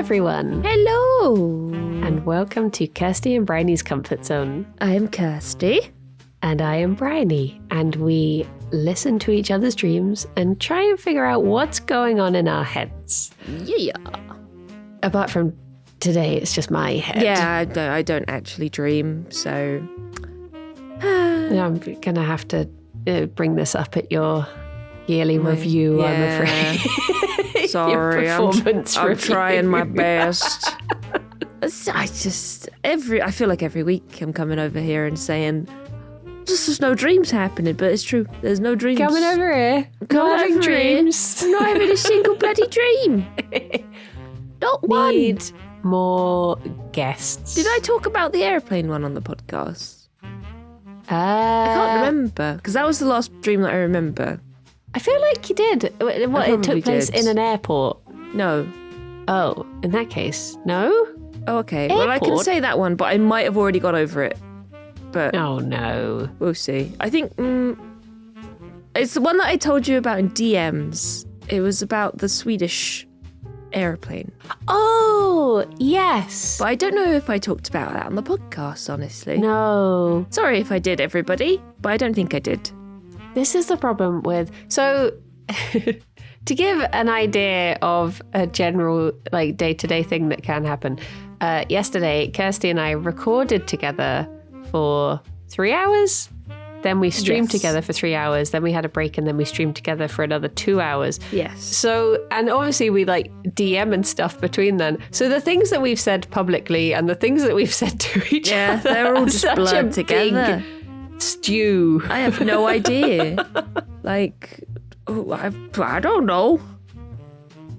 everyone. Hello. And welcome to Kirsty and Briony's Comfort Zone. I am Kirsty. And I am Briony. And we listen to each other's dreams and try and figure out what's going on in our heads. Yeah. Apart from today, it's just my head. Yeah, I don't actually dream, so... I'm going to have to bring this up at your yearly review, yeah. I'm afraid. Sorry, I'm trying my best. I feel like every week I'm coming over here and saying, there's no dreams happening, but it's true. There's no dreams. Coming over here. Not having dreams. I'm not having a single bloody dream. Not one. Need more guests. Did I talk about the airplane one on the podcast? I I can't remember, because that was the last dream that I remember. I feel like you did. What, it took place in an airport? No. Oh, in that case, no? Oh, okay. Well, I can say that one, but I might have already got over it. But oh, no. We'll see. I think it's the one that I told you about in DMs. It was about the Swedish airplane. Oh, yes. But I don't know if I talked about that on the podcast, honestly. No. Sorry if I did, everybody, but I don't think I did. This is the problem with... So, to give an idea of a general, like, day-to-day thing that can happen, yesterday, Kirsty and I recorded together for 3 hours. Then we streamed together for 3 hours. Then we had a break, and then we streamed together for another 2 hours. Yes. So, and obviously we like DM and stuff between then. So the things that we've said publicly and the things that we've said to each other, they're all just blurred together. Big stew. I have no idea. Like, I don't know.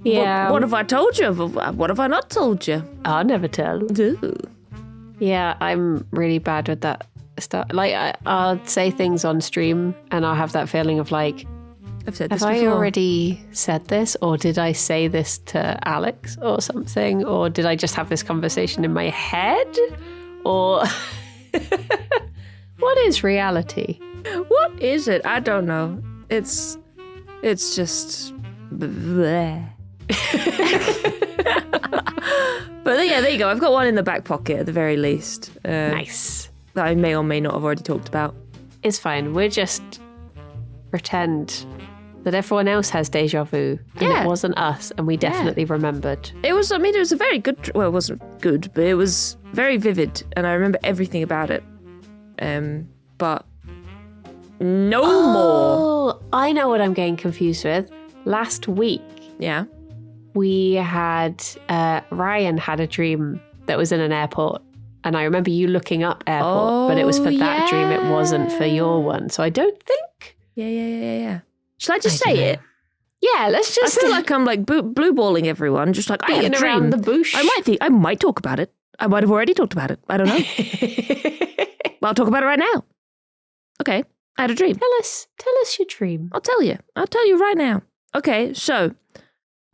Yeah. What have I told you? What have I not told you? I'll never tell. Ooh. Yeah, I'm really bad with that stuff. Like, I'll say things on stream and I'll have that feeling of like, I've said this have before. I already said this, or did I say this to Alex or something, or did I just have this conversation in my head, or what is reality? What is it? I don't know. It's just bleh. But yeah, there you go. I've got one in the back pocket at the very least. Nice. That I may or may not have already talked about. It's fine. We're just pretend that everyone else has deja vu, and it wasn't us, and we definitely remembered. It was a very good. Well, it wasn't good, but it was very vivid, and I remember everything about it. But no more. Oh, I know what I'm getting confused with. Last week, Yeah. we had Ryan had a dream that was in an airport. And I remember you looking up airport, but it was for that dream. It wasn't for your one. So I don't think. Yeah. Should I just say it? Yeah, let's just. I feel like I'm like blue balling everyone, just like I had a beating dream. around the bush. I might talk about it. I might have already talked about it. I don't know. Well, I'll talk about it right now. Okay, I had a dream. Tell us your dream. I'll tell you right now. Okay, so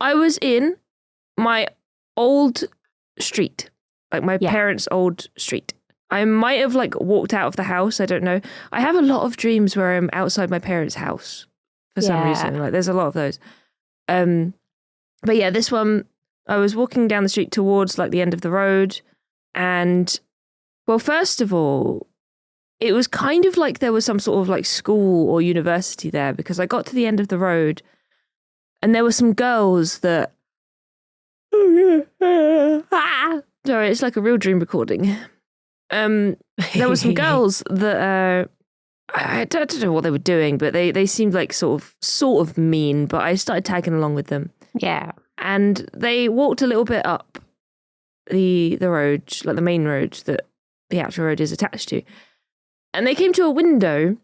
I was in my old street. Like my parents' old street. I might have like walked out of the house. I don't know. I have a lot of dreams where I'm outside my parents' house for some reason. Like there's a lot of those. But yeah, this one, I was walking down the street towards like the end of the road. And well, first of all, it was kind of like there was some sort of like school or university there, because I got to the end of the road and there were some girls that... Sorry, it's like a real dream recording. There were some girls that I don't know what they were doing, but they seemed like sort of mean. But I started tagging along with them. Yeah, and they walked a little bit up the road, like the main road that the actual road is attached to, and they came to a window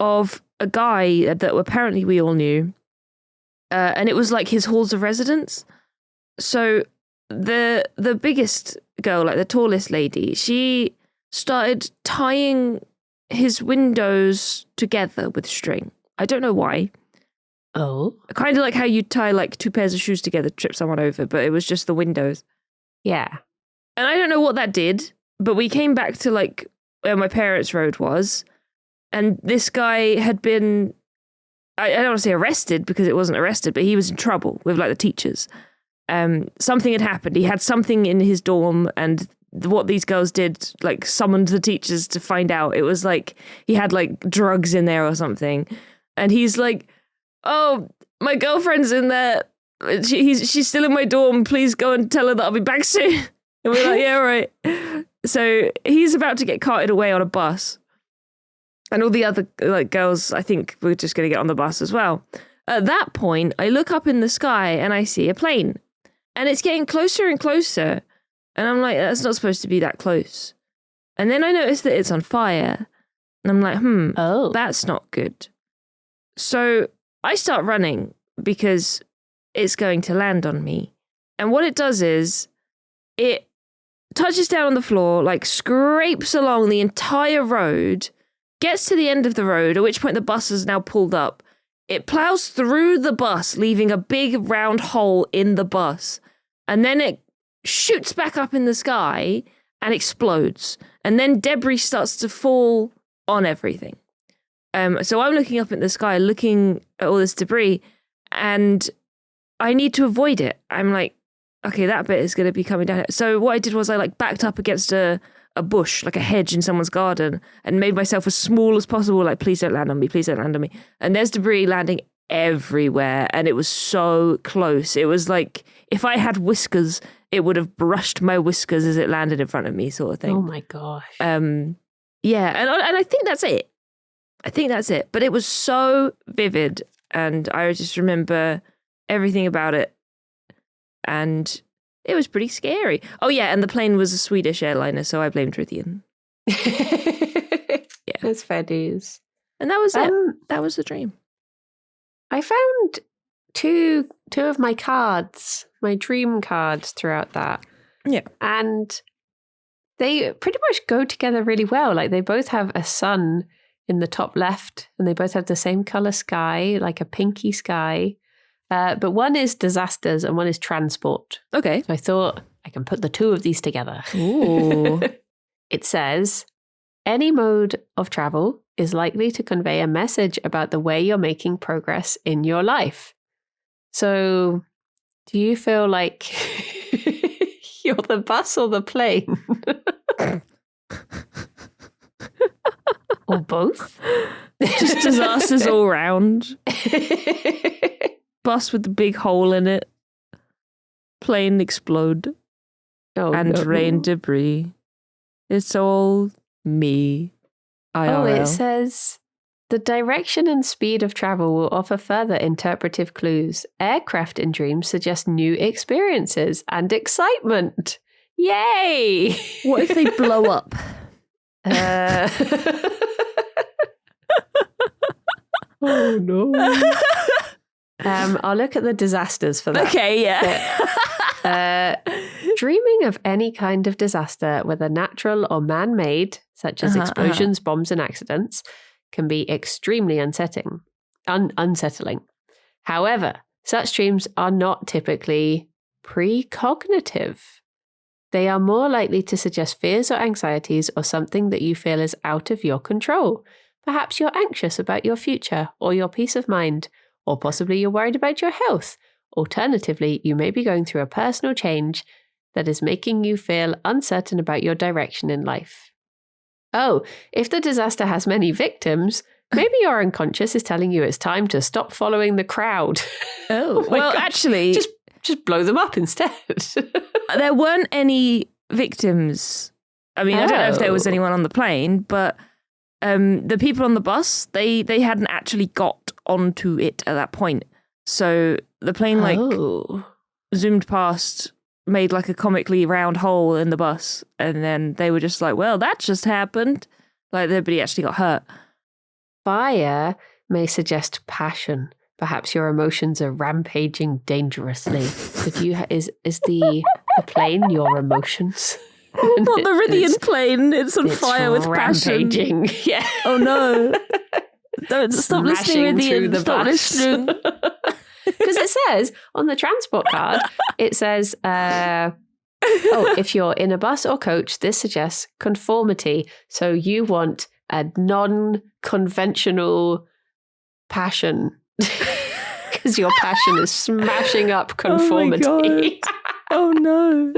of a guy that apparently we all knew, and it was like his halls of residence. So. The biggest girl, like the tallest lady, she started tying his windows together with string. I don't know why. Oh. Kind of like how you tie like two pairs of shoes together to trip someone over, but it was just the windows. Yeah. And I don't know what that did, but we came back to like where my parents' road was, and this guy had been, I don't want to say arrested because it wasn't arrested, but he was in trouble with like the teachers. something had happened. He had something in his dorm, and what these girls did, like, summoned the teachers to find out. It was like he had like drugs in there or something, and he's like, "Oh, my girlfriend's in there. She's still in my dorm. Please go and tell her that I'll be back soon." And we're like, "Yeah, right." So he's about to get carted away on a bus, and all the other like girls, I think, were just going to get on the bus as well. At that point, I look up in the sky and I see a plane, and it's getting closer and closer. And I'm like, that's not supposed to be that close. And then I notice that it's on fire. And I'm like, that's not good. So I start running because it's going to land on me. And what it does is it touches down on the floor, like scrapes along the entire road, gets to the end of the road, at which point the bus is now pulled up. It plows through the bus, leaving a big round hole in the bus. And then it shoots back up in the sky and explodes. And then debris starts to fall on everything. So I'm looking up at the sky, looking at all this debris, and I need to avoid it. I'm like, okay, that bit is going to be coming down. So what I did was I like backed up against a bush, like a hedge in someone's garden, and made myself as small as possible, like, please don't land on me, please don't land on me. And there's debris landing everywhere, and it was so close. It was like, if I had whiskers, it would have brushed my whiskers as it landed in front of me, sort of thing. Oh my gosh. Yeah, and I think that's it. But it was so vivid, and I just remember everything about it, and it was pretty scary. Oh yeah, and the plane was a Swedish airliner, so I blamed Ruthian. Yeah, that's fair dues. And that was it. That was the dream. I found two of my cards, my dream cards, throughout that. Yeah. And they pretty much go together really well. Like, they both have a sun in the top left, and they both have the same color sky, like a pinky sky. But one is disasters and one is transport. Okay. So I thought I can put the two of these together. Ooh. It says, any mode of travel is likely to convey a message about the way you're making progress in your life. So, do you feel like you're the bus or the plane? Or both? Just disasters all round. Bus with the big hole in it. Plane explode. And rain debris. It's all me. IRL. Oh, it says, the direction and speed of travel will offer further interpretive clues. Aircraft in dreams suggest new experiences and excitement. Yay! What if they blow up? Oh no. I'll look at the disasters for that. Okay, yeah. Dreaming of any kind of disaster, whether natural or man-made, such as explosions, bombs, and accidents, can be extremely unsettling. However, such dreams are not typically precognitive. They are more likely to suggest fears or anxieties or something that you feel is out of your control. Perhaps you're anxious about your future or your peace of mind, or possibly you're worried about your health. Alternatively, you may be going through a personal change that is making you feel uncertain about your direction in life. Oh, if the disaster has many victims, maybe your unconscious is telling you it's time to stop following the crowd. Oh, well, God. Actually, just blow them up instead. There weren't any victims. I mean, I don't know if there was anyone on the plane, but the people on the bus, they hadn't actually got onto it at that point. So the plane zoomed past, made like a comically round hole in the bus, and then they were just like, well, that just happened. Like, nobody actually got hurt. Fire may suggest passion. Perhaps your emotions are rampaging dangerously. But is the plane your emotions? Not the Rithian plane. It's on fire with rampaging. Passion. Yeah. Oh no. Don't stop listening, Rithian. Stop listening. Because it says on the transport card, it says, if you're in a bus or coach, this suggests conformity. So you want a non-conventional passion. as your passion is smashing up conformity. Oh no.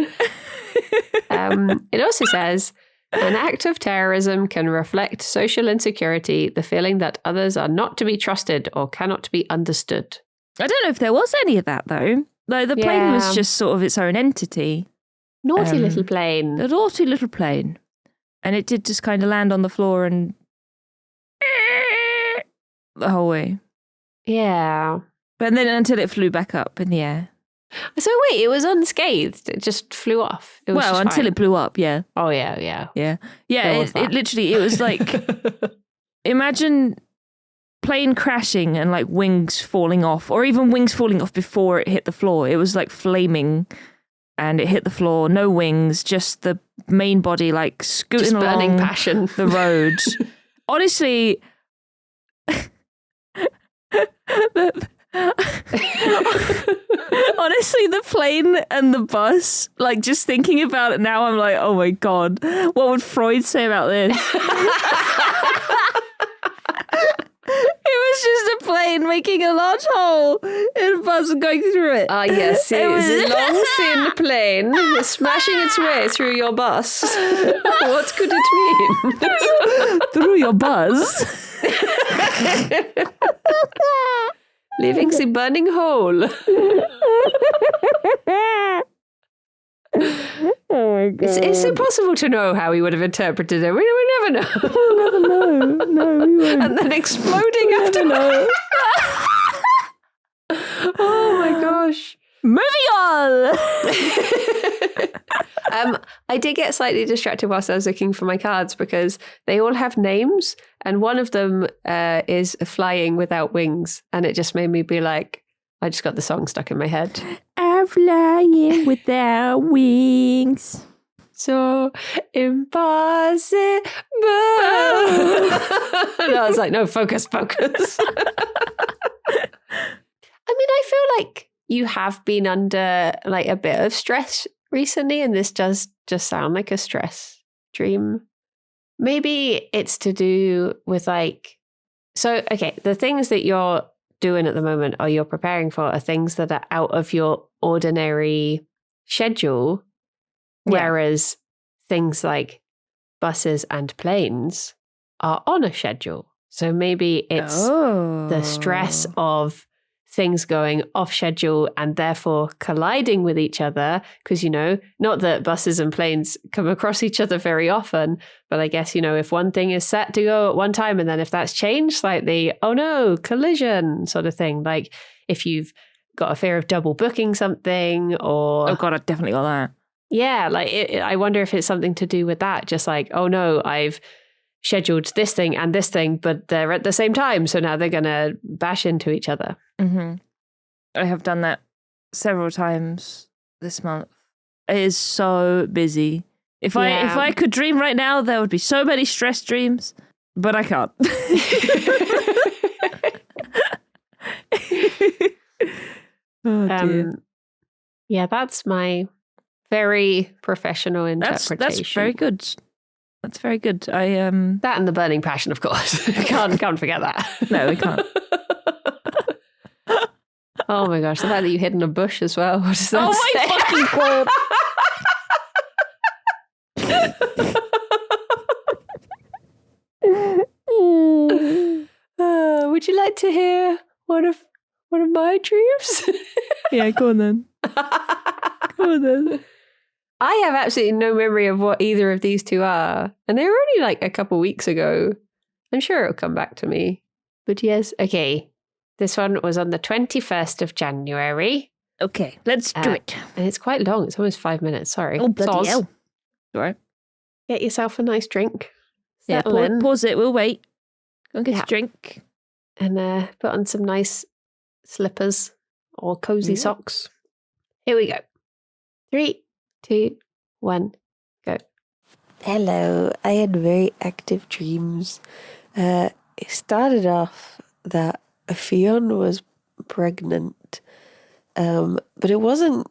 It also says, an act of terrorism can reflect social insecurity, the feeling that others are not to be trusted or cannot be understood. I don't know if there was any of that, though. Like, the plane was just sort of its own entity. Naughty little plane. The naughty little plane. And it did just kind of land on the floor and the whole way. Yeah. But then until it flew back up in the air. So wait, it was unscathed. It just flew off. It was until it blew up, yeah. Oh, yeah. Yeah, it literally, it was like, imagine plane crashing and like wings falling off, or even wings falling off before it hit the floor. It was like flaming and it hit the floor, no wings, just the main body like scooting along the road. Honestly, honestly, the plane and the bus, like, just thinking about it now, I'm like, oh my God, what would Freud say about this? It was just a plane making a large hole in a bus and going through it. Ah, yes, it was a long, thin plane smashing its way through your bus. What could it mean? Through your bus? Leaving the burning hole. Oh my God. It's impossible to know how he would have interpreted it. We never know. We'll never know. No, we won't. And then exploding after that. Oh my gosh. Moving on. I did get slightly distracted whilst I was looking for my cards because they all have names and one of them is flying without wings, and it just made me be like, I just got the song stuck in my head. I'm flying without wings. So impossible. And I was like, no, focus. I mean, I feel like you have been under like a bit of stress recently, and this does just sound like a stress dream. Maybe it's to do with like, so, okay, the things that you're doing at the moment or you're preparing for are things that are out of your ordinary schedule, whereas things like buses and planes are on a schedule. So maybe it's the stress of things going off schedule and therefore colliding with each other, because, you know, not that buses and planes come across each other very often, but I guess, you know, if one thing is set to go at one time and then if that's changed slightly, oh no, collision sort of thing. Like if you've got a fear of double booking something, or oh God, I definitely got that. Yeah, like I wonder if it's something to do with that. Just like, oh no, I've scheduled this thing and this thing, but they're at the same time, so now they're gonna bash into each other. Mm-hmm. I have done that several times this month. It is so busy. If I could dream right now, there would be so many stress dreams, but I can't. Oh dear. Yeah, that's my very professional interpretation. That's very good. That's very good. That and the burning passion, of course. can't forget that. No, we can't. Oh my gosh, the fact that you hid in a bush as well. What does that say? My fucking God. Would you like to hear one of my dreams? Yeah, go on then. I have absolutely no memory of what either of these two are. And they were only like a couple weeks ago. I'm sure it'll come back to me. But yes, okay. This one was on the 21st of January. Okay, let's do it. And it's quite long. It's almost 5 minutes. Sorry. Oh, bloody hell. All right. Get yourself a nice drink. Yeah, pause it. We'll wait. Go and get a drink. And put on some nice slippers or cozy socks. Here we go. 3, 2, 1, go. Hello. I had very active dreams. It started off that Fionn was pregnant, but it wasn't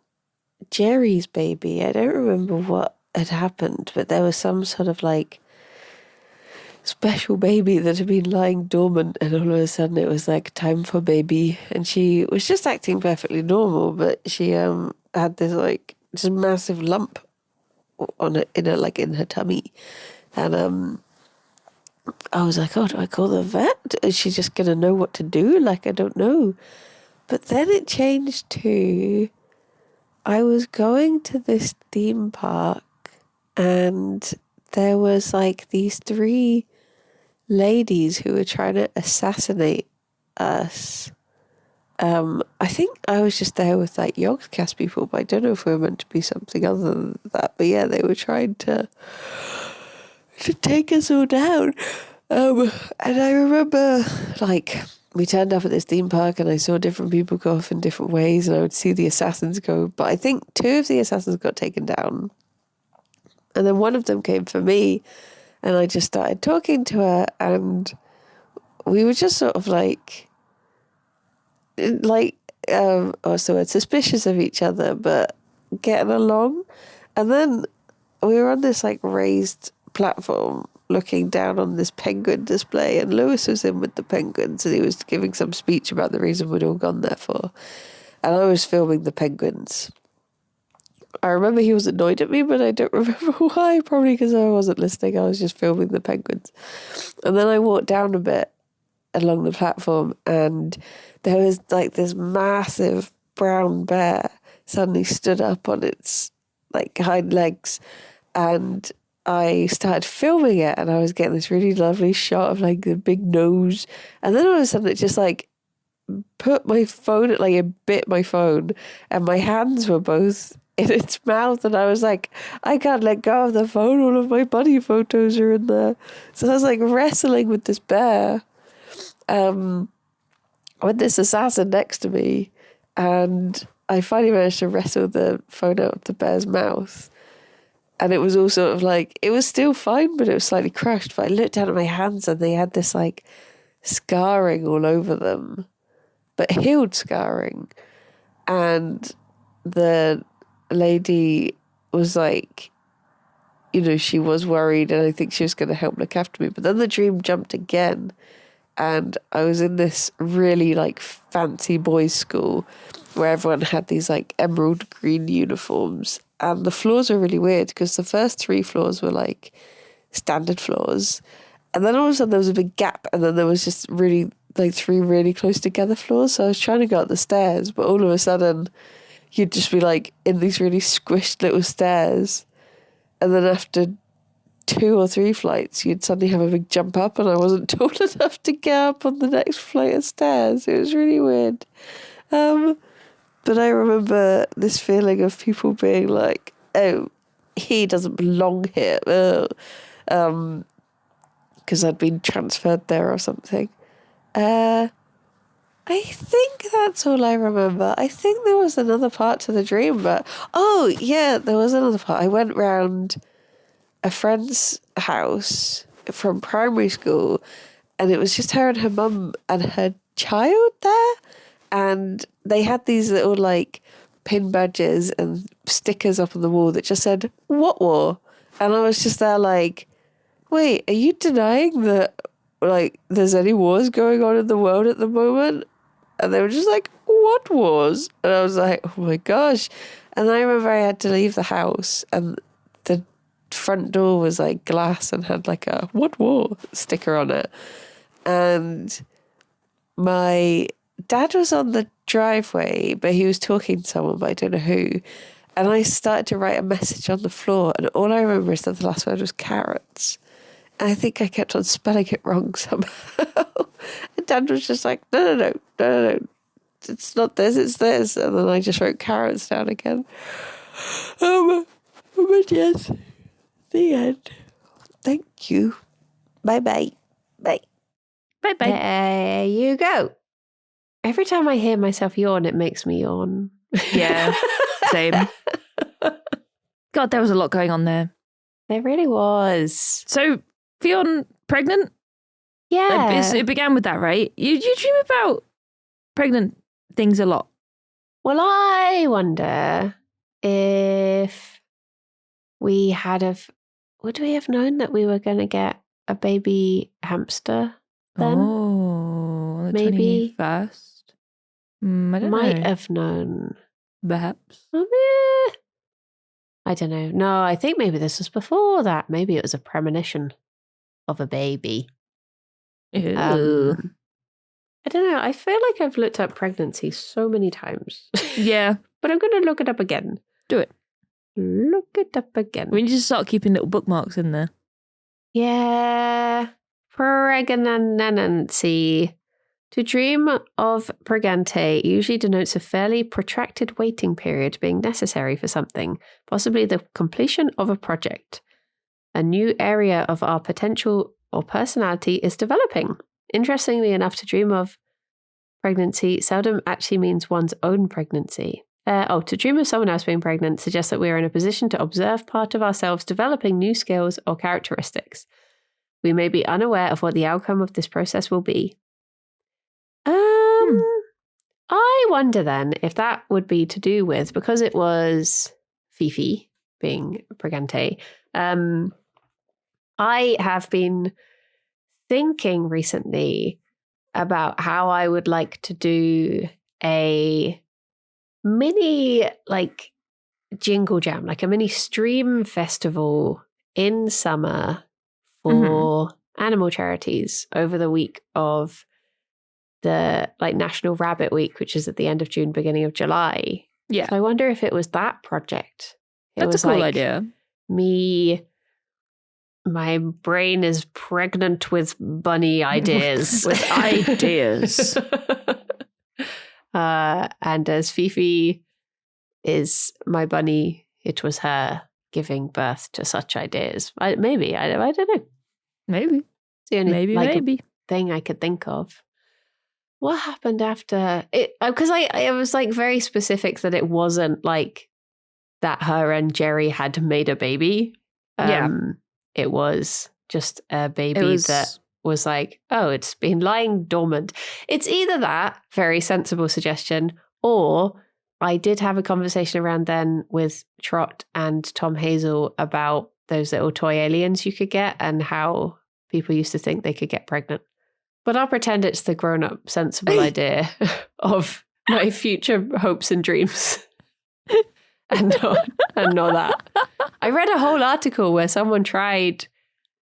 Jerry's baby. I don't remember what had happened, but there was some sort of like special baby that had been lying dormant, and all of a sudden it was like time for baby, and she was just acting perfectly normal, but she had this like just massive lump on it in her tummy, and I was like, oh, do I call the vet? Is she just gonna know what to do? Like, I don't know. But then it changed to I was going to this theme park, and there was like these 3 ladies who were trying to assassinate us. I think I was just there with like Yogscast people, but I don't know if we were meant to be something other than that. But yeah, they were trying to take us all down. And I remember like we turned up at this theme park and I saw different people go off in different ways, and I would see the assassins go. But I think 2 of the assassins got taken down. And then one of them came for me, and I just started talking to her, and we were just sort of suspicious of each other, but getting along. And then we were on this like raised platform looking down on this penguin display, and Lewis was in with the penguins, and he was giving some speech about the reason we'd all gone there for. And I was filming the penguins. I remember he was annoyed at me, but I don't remember why. Probably because I wasn't listening. I was just filming the penguins. And then I walked down a bit along the platform, and there was like this massive brown bear suddenly stood up on its like hind legs, and I started filming it, and I was getting this really lovely shot of like the big nose, and then all of a sudden it just like put my phone, like it bit my phone, and my hands were both in its mouth, and I was like, I can't let go of the phone, all of my buddy photos are in there. So I was like wrestling with this bear, with this assassin next to me, and I finally managed to wrestle the phone out of the bear's mouth. And it was all sort of like, it was still fine, but it was slightly crushed. But I looked down at my hands, and they had this like scarring all over them, but healed scarring. And the lady was like, you know, she was worried, and I think she was going to help look after me. But then the dream jumped again, and I was in this really like fancy boys' school where everyone had these like emerald green uniforms, and the floors were really weird because the first 3 floors were like standard floors, and then all of a sudden there was a big gap, and then there was just really like 3 really close together floors. So I was trying to go up the stairs, but all of a sudden you'd just be like in these really squished little stairs, and then after 2 or 3 flights you'd suddenly have a big jump up, and I wasn't tall enough to get up on the next flight of stairs. It was really weird. But I remember this feeling of people being like, oh, he doesn't belong here, because I'd been transferred there or something. I think that's all I remember. I think there was another part to the dream, but oh yeah, there was another part. I went round a friend's house from primary school, and it was just her and her mum and her child there, and they had these little like pin badges and stickers up on the wall that just said "What war?" And I was just there like, wait, are you denying that like there's any wars going on in the world at the moment? And they were just like, what wars? And I was like, oh my gosh. And I remember I had to leave the house, and the front door was like glass and had like a "What war?" sticker on it. And my dad was on the driveway, but he was talking to someone, but I don't know who. And I started to write a message on the floor, and all I remember is that the last word was carrots. And I think I kept on spelling it wrong somehow. And Dad was just like, no. It's not this, it's this. And then I just wrote carrots down again. But yes, the end. Thank you. Bye-bye. Bye. Bye-bye. There you go. Every time I hear myself yawn, it makes me yawn. Yeah, same. God, there was a lot going on there. There really was. So, Fionn, pregnant? Yeah. It began with that, right? You dream about pregnant things a lot. Well, I wonder if we would we have known that we were going to get a baby hamster then. Oh, on the Maybe. 21st. I don't Might know. have known. Perhaps. I don't know. No, I think maybe this was before that. Maybe it was a premonition of a baby. Ew. I don't know. I feel like I've looked up pregnancy so many times. Yeah. But I'm going to look it up again. Do it. Look it up again. We need to start keeping little bookmarks in there. Yeah. Pregnancy. To dream of pregante usually denotes a fairly protracted waiting period being necessary for something, possibly the completion of a project. A new area of our potential or personality is developing. Interestingly enough, to dream of pregnancy seldom actually means one's own pregnancy. To dream of someone else being pregnant suggests that we are in a position to observe part of ourselves developing new skills or characteristics. We may be unaware of what the outcome of this process will be. I wonder then if that would be to do with, because it was Fifi being pregante, I have been thinking recently about how I would like to do a mini jingle jam, like a mini stream festival in summer for animal charities over the week of the National Rabbit Week, which is at the end of June, beginning of July. Yeah. So I wonder if it was that project. That's a cool idea. My brain is pregnant with bunny ideas. With ideas. And as Fifi is my bunny, it was her giving birth to such ideas. Maybe. I don't know. Maybe. It's the only Maybe. thing I could think of. What happened after it? Because I was very specific that it wasn't that her and Jerry had made a baby. It was just a baby that was it's been lying dormant. It's either that, very sensible suggestion, or I did have a conversation around then with Trot and Tom Hazel about those little toy aliens you could get and how people used to think they could get pregnant. But I'll pretend it's the grown-up, sensible idea of my future hopes and dreams. and not that. I read a whole article where someone tried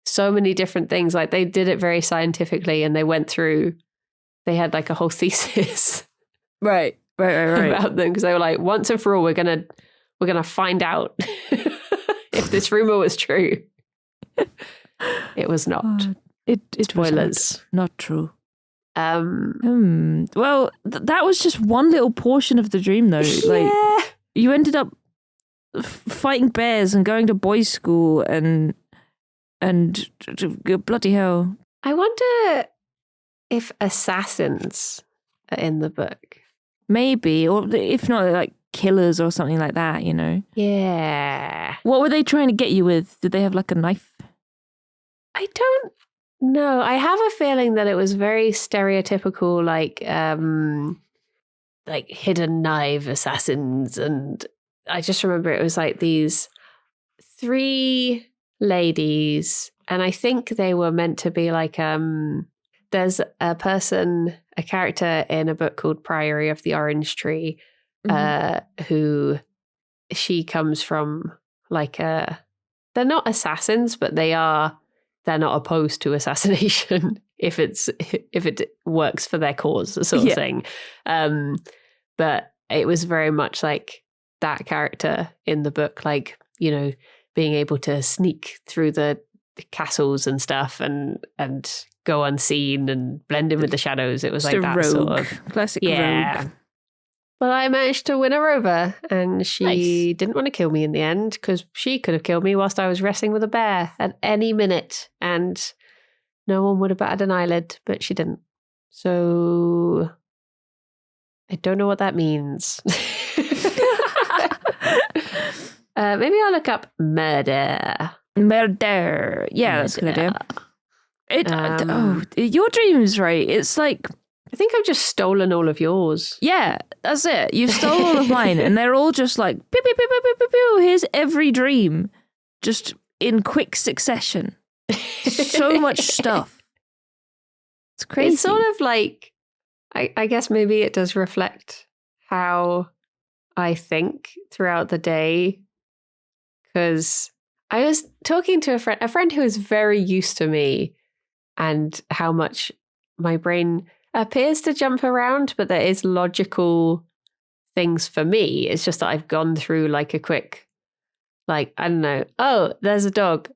so many different things. They did it very scientifically, and they had a whole thesis. Right. About them, because they were once and for all, we're gonna find out if this rumor was true. It was not. It Spoilers. was not true. Well, that was just one little portion of the dream, though. Yeah. You ended up fighting bears and going to boys' school and bloody hell. I wonder if assassins are in the book. Maybe, or if not, killers or something like that, you know? Yeah. What were they trying to get you with? Did they have a knife? I don't know. I have a feeling that it was very stereotypical, hidden knife assassins. And I just remember it was these 3 ladies, and I think they were meant to be there's a character in a book called Priory of the Orange Tree, who she comes from they're not assassins, but they're not opposed to assassination if it works for their cause, sort of thing. But it was very much that character in the book, being able to sneak through the castles and stuff and go unseen and blend in with the shadows. It was Just that rogue. sort of Classic rogue. But I managed to win her over, and she didn't want to kill me in the end, because she could have killed me whilst I was wrestling with a bear at any minute, and no one would have batted an eyelid, but she didn't. So I don't know what that means. Maybe I'll look up murder. Murder. Yeah, that's a good idea. Your dreams, right? It's I think I've just stolen all of yours. Yeah, that's it. You've stolen all of mine, and they're all just pew, pew, pew, pew, pew, pew, pew. Here's every dream, just in quick succession. so much stuff. It's crazy. It's sort of like, I guess maybe it does reflect how I think throughout the day. Because I was talking to a friend who is very used to me and how much my brain appears to jump around, but there is logical things for me. It's just that I've gone through like a quick, like, I don't know, oh, there's a dog.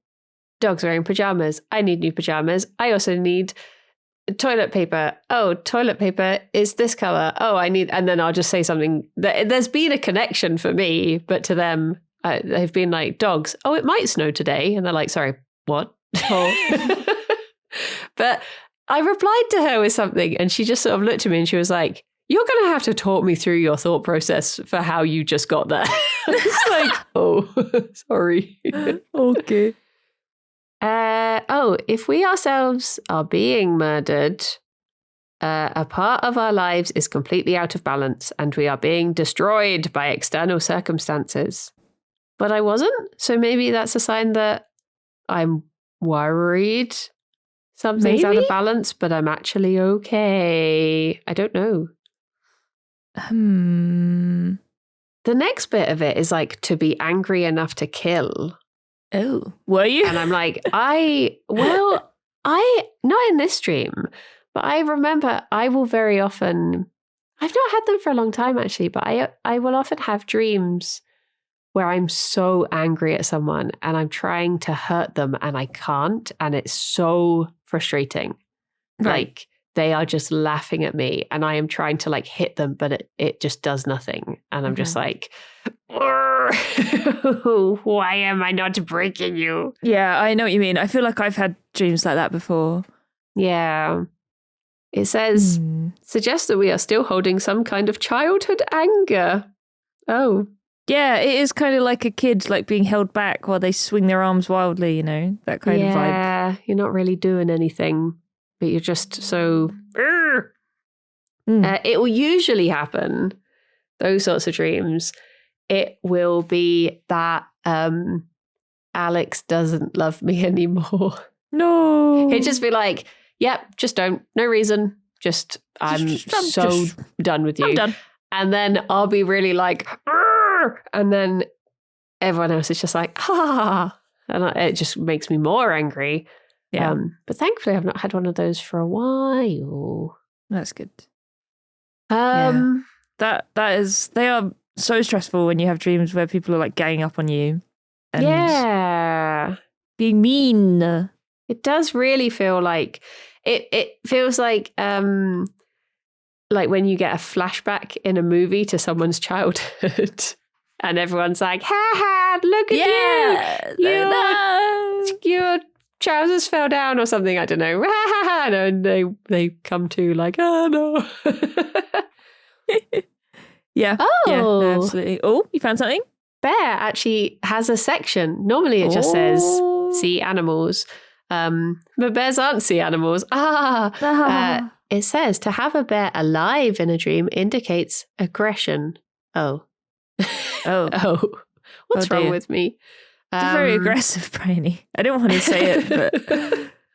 Dog's wearing pajamas. I need new pajamas. I also need toilet paper. Oh, toilet paper is this color. Oh, I need, and then I'll just say something. There's been a connection for me, but to them, they've been like, dogs. Oh, it might snow today. And they're like, sorry, what? Oh. But I replied to her with something and she just sort of looked at me and she was like, you're going to have to talk me through your thought process for how you just got there. It's like, oh, sorry. Okay. If we ourselves are being murdered, a part of our lives is completely out of balance and we are being destroyed by external circumstances. But I wasn't. So maybe that's a sign that I'm worried. Something's out of balance, but I'm actually okay. I don't know. The next bit of it is like to be angry enough to kill. Oh, were you? And I'm like, not in this dream, but I remember I will very often, I've not had them for a long time actually, but I will often have dreams where I'm so angry at someone and I'm trying to hurt them and I can't. And it's so frustrating. Right. Like they are just laughing at me and I am trying to like hit them, but it just does nothing. And I'm just like, why am I not breaking you? Yeah, I know what you mean. I feel like I've had dreams like that before. Yeah. It says, suggests that we are still holding some kind of childhood anger. Oh. Yeah, it is kind of like a kid like being held back while they swing their arms wildly, you know, that kind of vibe. Yeah, you're not really doing anything, but you're just so... it will usually happen, those sorts of dreams. It will be that Alex doesn't love me anymore. No. He'd just be like, yep, just don't. No reason. I'm so done with you. I'm done. And then I'll be really like... And then everyone else is just like, ha. And it just makes me more angry. Yeah. But thankfully, I've not had one of those for a while. That's good. Yeah. They are so stressful when you have dreams where people are like ganging up on you. And being mean. It does really feel like, it feels like when you get a flashback in a movie to someone's childhood. And everyone's like, ha ha, look at you. Your trousers fell down or something. I don't know. Ha ha ha. And they come to like, oh no. Yeah. Oh. Yeah, no, absolutely. Oh, you found something? Bear actually has a section. Normally it just says sea animals. But bears aren't sea animals. It says to have a bear alive in a dream indicates aggression. Oh. What's wrong with me? It's very aggressive, Briony. I don't want to say it, but...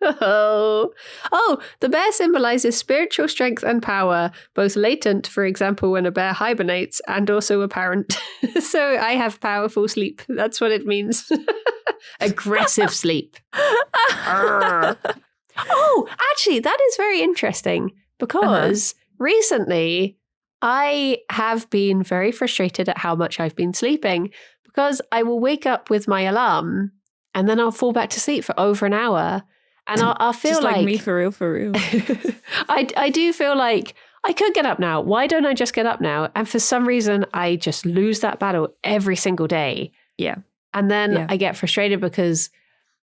The bear symbolizes spiritual strength and power, both latent, for example, when a bear hibernates, and also apparent. So I have powerful sleep. That's what it means. Aggressive sleep. Actually, that is very interesting because recently I have been very frustrated at how much I've been sleeping because I will wake up with my alarm and then I'll fall back to sleep for over an hour. And I'll feel just like me, for real. I do feel like I could get up now. Why don't I just get up now? And for some reason, I just lose that battle every single day. Yeah. And then I get frustrated because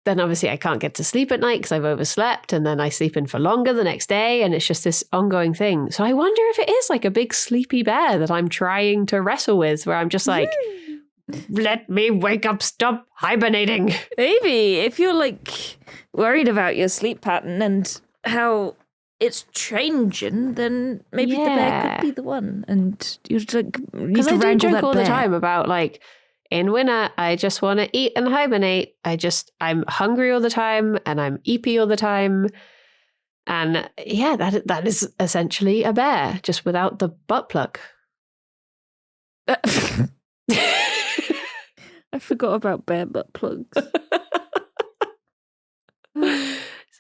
then obviously I can't get to sleep at night because I've overslept. And then I sleep in for longer the next day. And it's just this ongoing thing. So I wonder if it is like a big sleepy bear that I'm trying to wrestle with, where I'm just like, let me wake up, stop hibernating. Maybe if you're like worried about your sleep pattern and how it's changing, then maybe the bear could be the one. And you're like, because I do joke all the time about like, In winter, I just want to eat and hibernate. I'm hungry all the time and I'm eepy all the time. And yeah, that is essentially a bear, just without the butt plug. I forgot about bear butt plugs.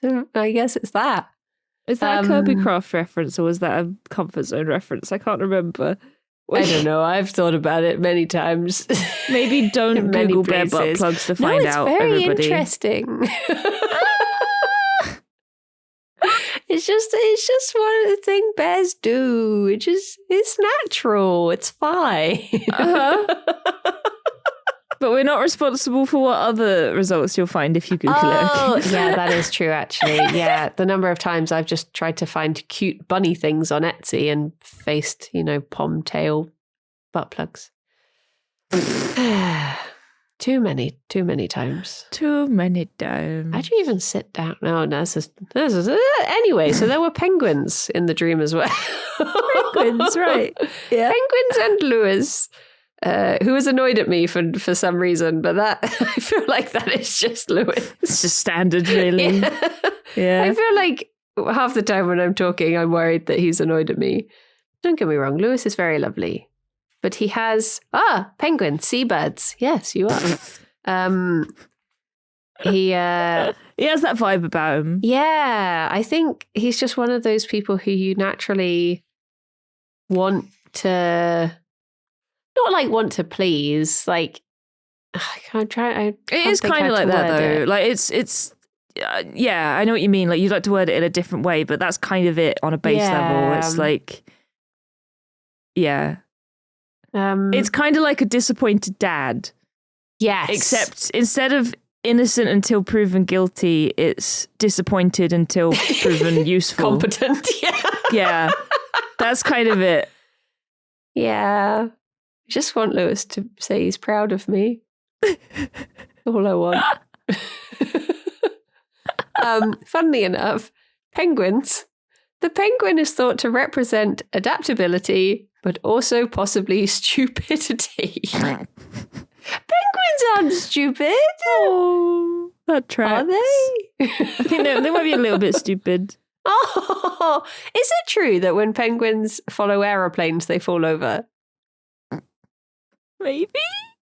So I guess it's that. Is that a Kirby Craft reference or was that a Comfort Zone reference? I can't remember. I don't know. I've thought about it many times. Maybe don't Google bear butt plugs to find out, everybody. It's very interesting. It's just one of the things bears do. It's natural. It's fine. But we're not responsible for what other results you'll find if you Google it. Yeah, that is true, actually. Yeah, the number of times I've just tried to find cute bunny things on Etsy and faced, pom tail butt plugs. Too many times. Too many times. How'd you even sit down? No, this is anyway, so there were penguins in the dream as well. Penguins, right. Yeah. Penguins and Lewis. Who was annoyed at me for some reason, but that I feel like that is just Lewis. It's just standard, really. Yeah. I feel like half the time when I'm talking, I'm worried that he's annoyed at me. Don't get me wrong, Lewis is very lovely, but he has penguins, seabirds. Yes, you are. He has that vibe about him. Yeah, I think he's just one of those people who you naturally want to. Not like want to please, like it is kind of like that though. Like it's yeah, I know what you mean. Like you'd like to word it in a different way, but that's kind of it on a base level. It's like, yeah, it's kind of like a disappointed dad. Yes, except instead of innocent until proven guilty, it's disappointed until proven useful, competent. Yeah, that's kind of it. Yeah. I just want Lewis to say he's proud of me. All I want. Funnily enough, penguins. The penguin is thought to represent adaptability, but also possibly stupidity. Penguins aren't stupid. Oh, that tracks. Are they? I think they might be a little bit stupid. Oh, is it true that when penguins follow aeroplanes, they fall over? Maybe.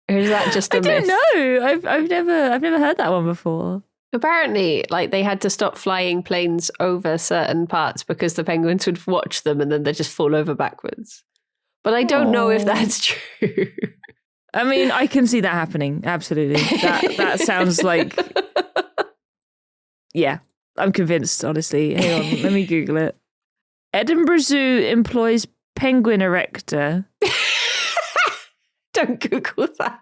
Or is that just a myth? I don't know. I've never heard that one before. Apparently, like they had to stop flying planes over certain parts because the penguins would watch them and then they'd just fall over backwards. But I don't know if that's true. I mean, I can see that happening. Absolutely. That sounds like. Yeah, I'm convinced. Honestly, hang on, let me Google it. Edinburgh Zoo employs penguin erector. Don't Google that.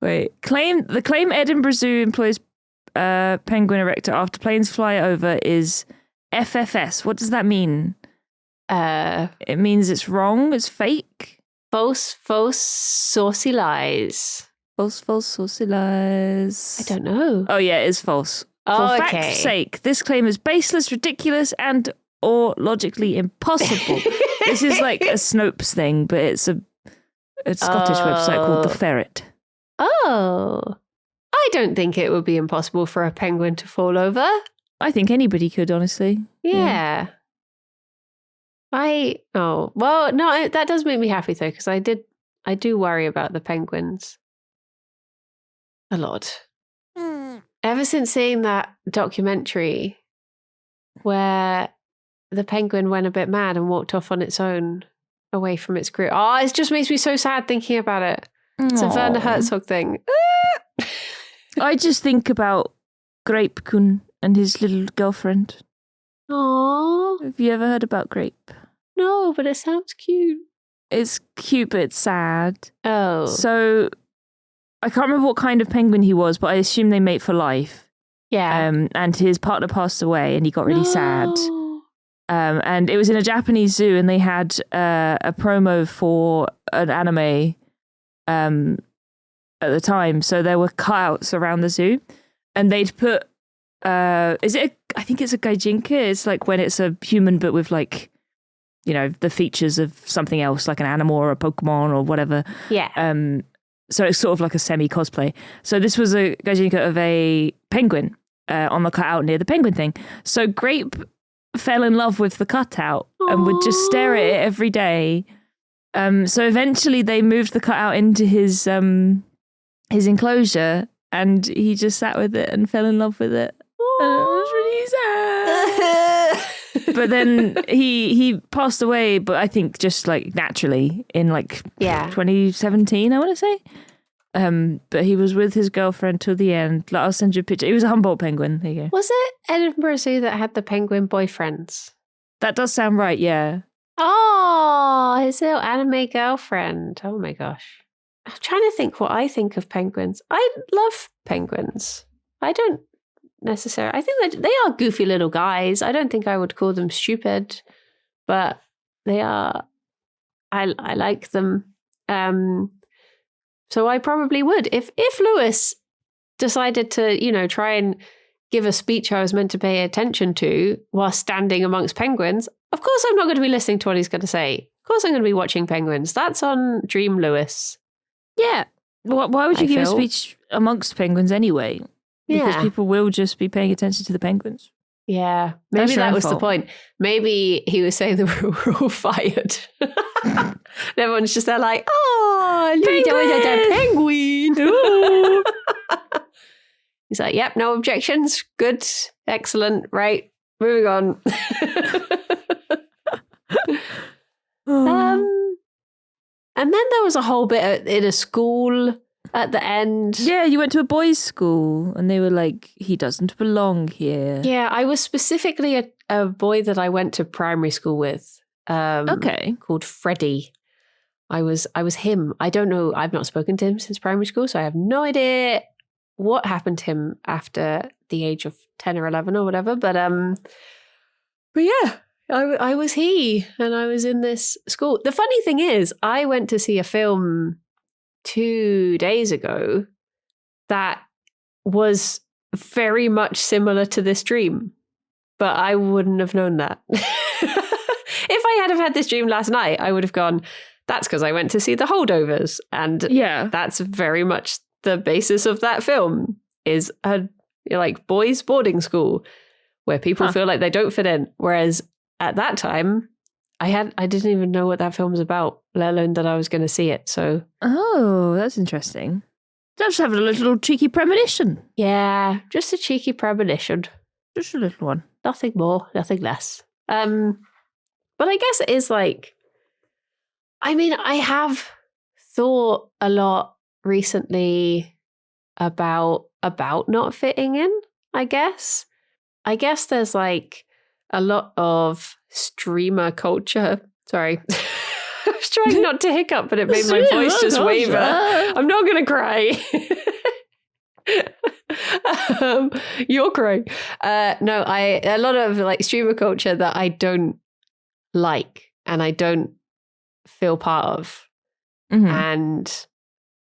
Wait, the claim Edinburgh Zoo employs penguin erector after planes fly over is FFS. What does that mean? It means it's wrong, it's fake. False, saucy lies. False, saucy lies. I don't know. Oh yeah, it is false. Oh, For fact's sake, this claim is baseless, ridiculous, and or logically impossible. This is like a Snopes thing, but it's a Scottish website called The Ferret. Oh. I don't think it would be impossible for a penguin to fall over. I think anybody could, honestly. Yeah. Well, no, that does make me happy though, because I do worry about the penguins a lot. Ever since seeing that documentary where the penguin went a bit mad and walked off on its own away from its group. Oh, it just makes me so sad thinking about it. It's a Werner Herzog thing. I just think about Grape Kun and his little girlfriend. Aww. Have you ever heard about Grape? No, but it sounds cute. It's cute, but it's sad. Oh. So, I can't remember what kind of penguin he was, but I assume they mate for life. Yeah. And his partner passed away and he got really sad. And it was in a Japanese zoo and they had a promo for an anime at the time. So there were cutouts around the zoo and they'd put, I think it's a gaijinka. It's like when it's a human but with like, the features of something else, like an animal or a Pokemon or whatever. Yeah. So it's sort of like a semi-cosplay. So this was a gaijinka of a penguin on the cutout near the penguin thing. So Grape fell in love with the cutout and would just stare at it every day. So eventually they moved the cutout into his enclosure, and he just sat with it and fell in love with it. And it was really sad. But then he passed away, but I think just like naturally in like 2017, I want to say. But he was with his girlfriend till the end. Like, I'll send you a picture. He was a Humboldt penguin. There you go. Was it Edinburgh Zoo that had the penguin boyfriends? That does sound right, yeah. Oh, his little anime girlfriend. Oh my gosh. I'm trying to think what I think of penguins. I love penguins. I don't necessarily. I think that they are goofy little guys. I don't think I would call them stupid, but they are. I like them. So I probably would if Lewis decided to, try and give a speech I was meant to pay attention to while standing amongst penguins. Of course, I'm not going to be listening to what he's going to say. Of course, I'm going to be watching penguins. That's on Dream Lewis. Yeah. Why would you give a speech amongst penguins anyway? Because people will just be paying attention to the penguins. Yeah. Maybe that was the point. Maybe he was saying that we're all fired. And everyone's just there like, oh, penguin. He's like, yep, no objections. Good. Excellent. Right. Moving on. And then there was a whole bit in a school at the end. Yeah, you went to a boys' school and they were like, he doesn't belong here. Yeah, I was specifically a boy that I went to primary school with. Called Freddie. I was him. I don't know. I've not spoken to him since primary school, so I have no idea what happened to him after the age of 10 or 11 or whatever. But yeah, I was he, and I was in this school. The funny thing is, I went to see a film 2 days ago that was very much similar to this dream, but I wouldn't have known that. If I had this dream last night, I would have gone, that's because I went to see The Holdovers. And that's very much the basis of that film, is a boys' boarding school where people feel like they don't fit in. Whereas at that time, I didn't even know what that film was about, let alone that I was going to see it. So, oh, that's interesting. Just have a little cheeky premonition. Yeah, just a cheeky premonition. Just a little one. Nothing more, nothing less. But I guess it is like, I mean, I have thought a lot recently about not fitting in, I guess. I guess there's like a lot of streamer culture. Sorry. I was trying not to hiccup, but it made my voice just waver. I'm not going to cry. You're crying. No, a lot of like streamer culture that I don't like and I don't feel part of. Mm-hmm. And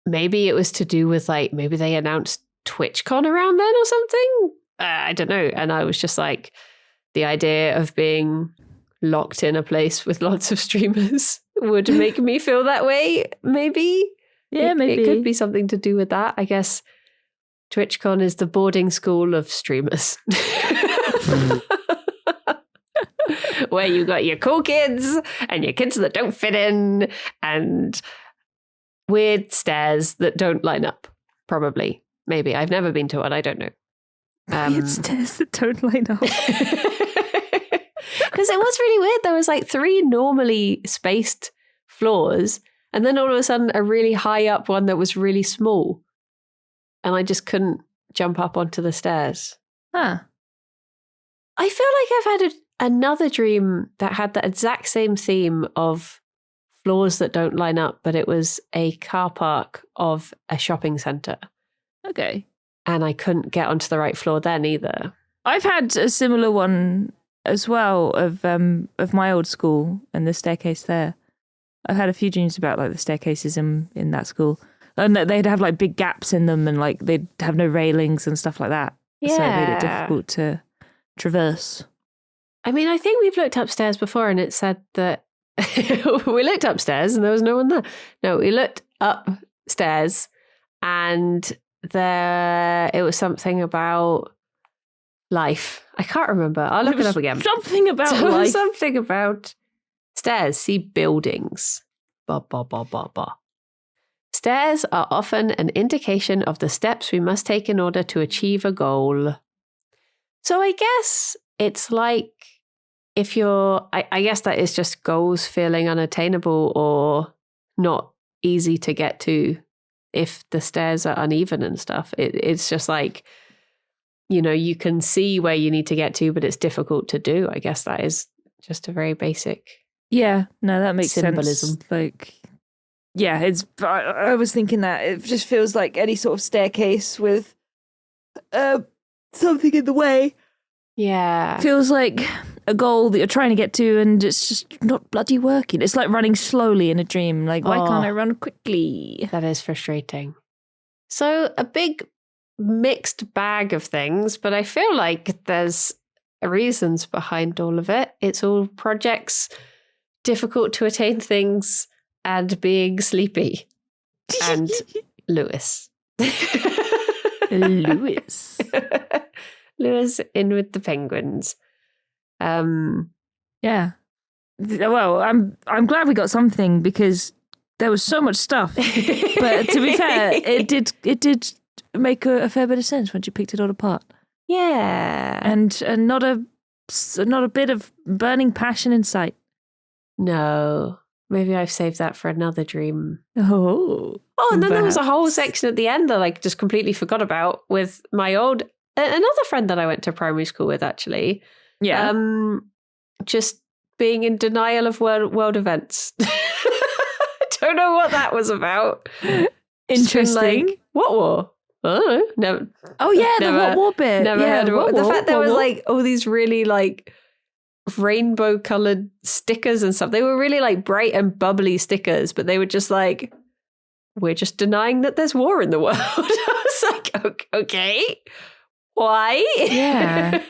maybe it was to do with like, maybe they announced TwitchCon around then or something. I don't know. And I was just like, the idea of being locked in a place with lots of streamers would make me feel that way. Maybe. Yeah, maybe. It could be something to do with that. I guess TwitchCon is the boarding school of streamers. Where you got your cool kids and your kids that don't fit in and weird stairs that don't line up. Probably. Maybe. I've never been to one. I don't know. Weird stairs that don't line up. Because it was really weird. There was like 3 normally spaced floors and then all of a sudden a really high up one that was really small. And I just couldn't jump up onto the stairs. Huh. I feel like I've had another dream that had the exact same theme of floors that don't line up, but it was a car park of a shopping centre. Okay. And I couldn't get onto the right floor then either. I've had a similar one as well of my old school and the staircase there. I've had a few dreams about like the staircases in that school. And that they'd have like big gaps in them and like they'd have no railings and stuff like that. Yeah. So it made it difficult to traverse. I mean, I think we've looked upstairs before and it said that we looked upstairs and there was no one there. No, we looked upstairs and it was something about life. I can't remember. I'll look it up again. Something about life. Something about stairs. See buildings. Ba, ba, ba, ba, ba. Stairs are often an indication of the steps we must take in order to achieve a goal. So I guess it's like if I guess that is just goals feeling unattainable or not easy to get to if the stairs are uneven and stuff. It's just like, you can see where you need to get to, but it's difficult to do. I guess that is just a very basic Yeah, no, that makes symbolism. sense. Like, yeah, I was thinking that it just feels like any sort of staircase with something in the way. Yeah. Feels like a goal that you're trying to get to and it's just not bloody working. It's like running slowly in a dream. Like, why can't I run quickly? That is frustrating. So a big mixed bag of things, but I feel like there's reasons behind all of it. It's all projects, difficult to attain things, and being sleepy. And Lewis. Lewis. Lewis in with the penguins. Yeah. Well, I'm glad we got something because there was so much stuff. But to be fair, it did make a fair bit of sense once you picked it all apart. Yeah. And not a bit of burning passion in sight. No. Maybe I've saved that for another dream. Oh, and then there was a whole section at the end that I just completely forgot about with my another friend that I went to primary school with, actually. Yeah. Just being in denial of world events. I don't know what that was about. Interesting. Like, what war? I don't know. Never. Oh yeah, the what war bit. Never heard of it. The fact there was war. like all these really like rainbow colored stickers and stuff. They were really like bright and bubbly stickers, but they were just like, we're just denying that there's war in the world. I was like, okay, why? Yeah.